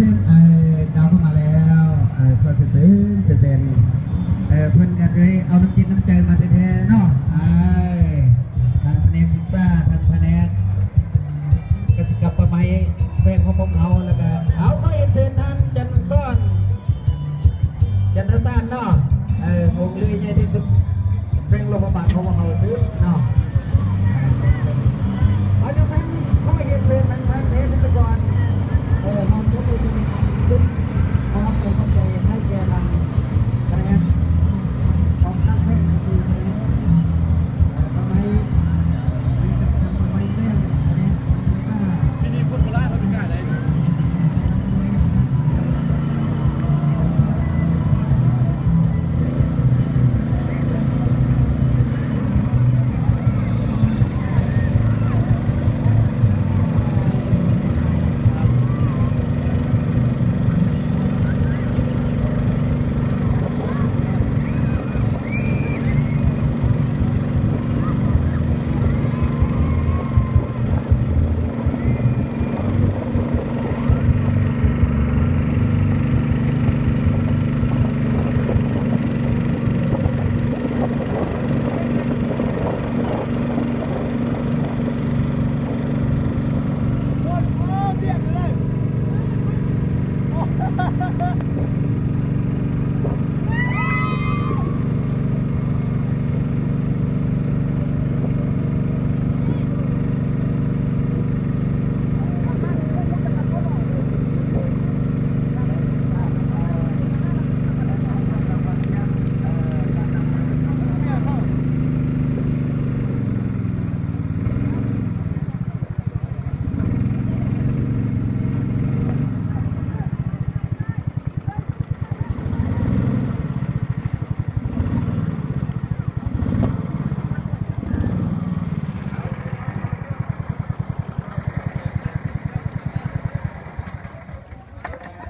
เซนดาวเข้ามาแล้วพอเซนเพื่อนกันเลยเอาน้ำจิตน้ำใจมาแท้ๆเนาะทางแผนกศึกษาทางแผนกกสิกรรมประไมเพลงของผมเอาแล้วกันเอาไม่เซนทันจันซ่อนจันทซ่านเนาะวงเรือใหญ่ที่สุดเพลงโลกบาลของเราซื้อเนาะ